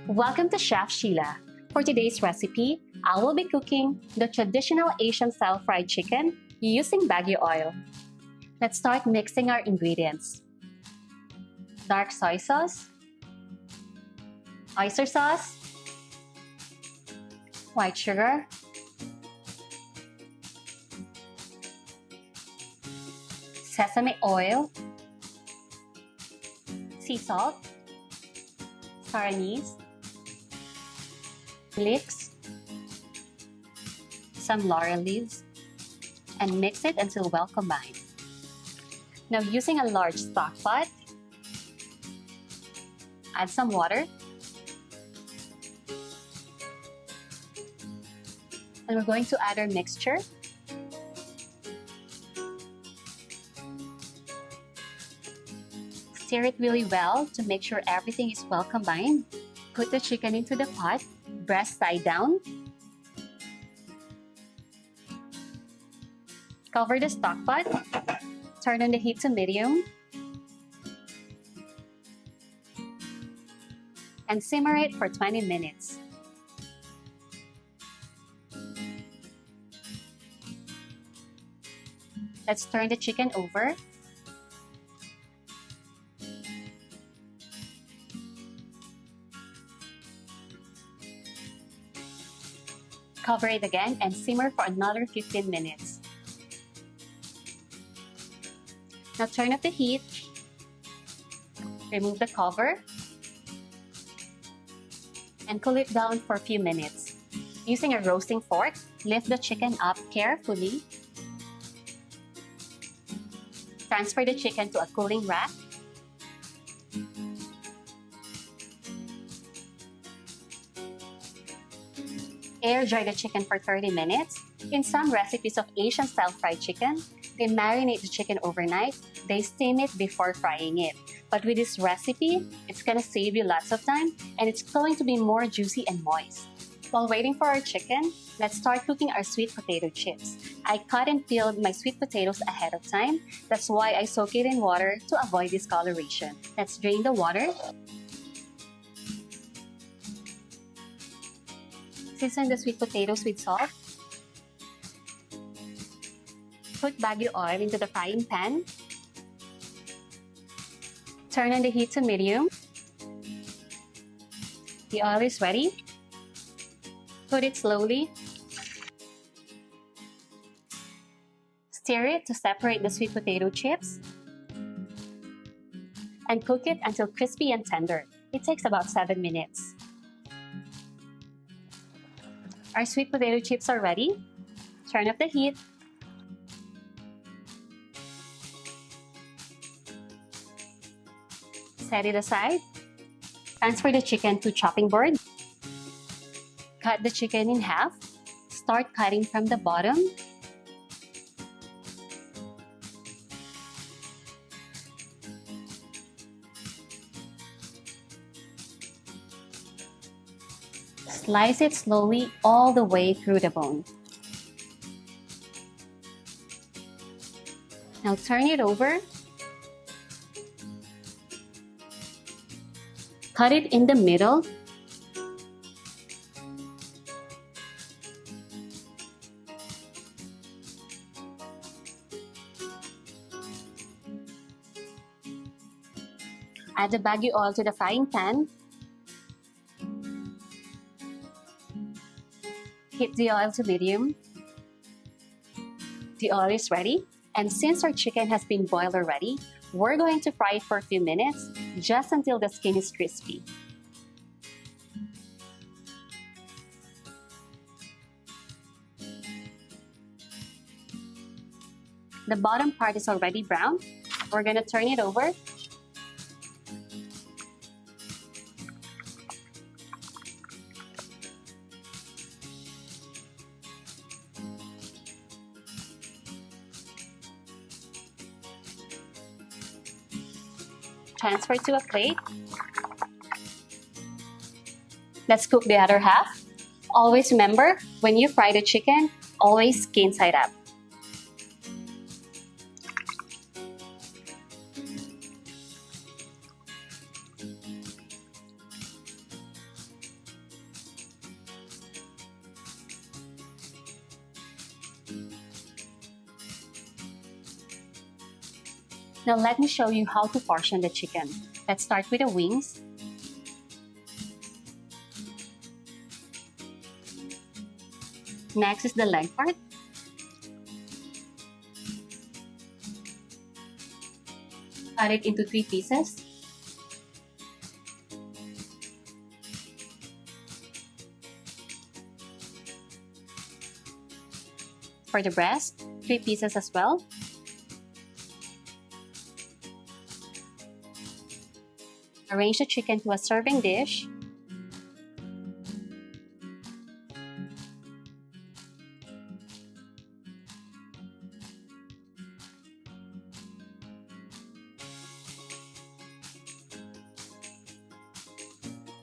Welcome to Chef Sheila. For today's recipe, I will be cooking the traditional Asian-style fried chicken using Baguio oil. Let's start mixing our ingredients. Dark soy sauce, oyster sauce, white sugar, sesame oil, sea salt, star anise, leeks, some laurel leaves, and mix it until well combined. Now using a large stock pot, add some water, and we're going to add our mixture. Stir it really well to make sure everything is well combined. Put the chicken into the pot, breast side down. Cover the stock pot. Turn on the heat to medium. And simmer it for 20 minutes. Let's turn the chicken over. Cover it again and simmer for another 15 minutes. Now turn up the heat. Remove the cover. And cool it down for a few minutes. Using a roasting fork, lift the chicken up carefully. Transfer the chicken to a cooling rack. Air dry the chicken for 30 minutes. In some recipes of Asian-style fried chicken, they marinate the chicken overnight. They steam it before frying it. But with this recipe, it's gonna save you lots of time and it's going to be more juicy and moist. While waiting for our chicken, let's start cooking our sweet potato chips. I cut and peeled my sweet potatoes ahead of time. That's why I soak it in water to avoid discoloration. Let's drain the water. Season the sweet potatoes with salt. Put Baguio oil into the frying pan. Turn on the heat to medium. The oil is ready. Put it slowly. Stir it to separate the sweet potato chips. And cook it until crispy and tender. It takes about 7 minutes. Our sweet potato chips are ready. Turn up the heat. Set it aside. Transfer the chicken to chopping board. Cut the chicken in half. Start cutting from the bottom. Slice it slowly all the way through the bone. Now turn it over. Cut it in the middle. Add the Baguio oil to the frying pan. Heat the oil to medium. The oil is ready. And since our chicken has been boiled already, we're going to fry it for a few minutes, just until the skin is crispy. The bottom part is already brown. We're going to turn it over. Transfer to a plate. Let's cook the other half. Always remember, when you fry the chicken, always skin side up. Now let me show you how to portion the chicken. Let's start with the wings. Next is the leg part. Cut it into 3 pieces. For the breast, 3 pieces as well. Arrange the chicken to a serving dish.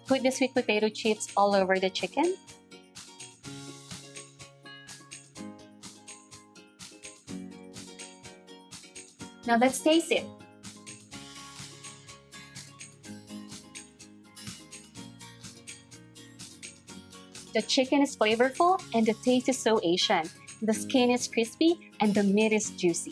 Put the sweet potato chips all over the chicken. Now let's taste it. The chicken is flavorful and the taste is so Asian. The skin is crispy and the meat is juicy.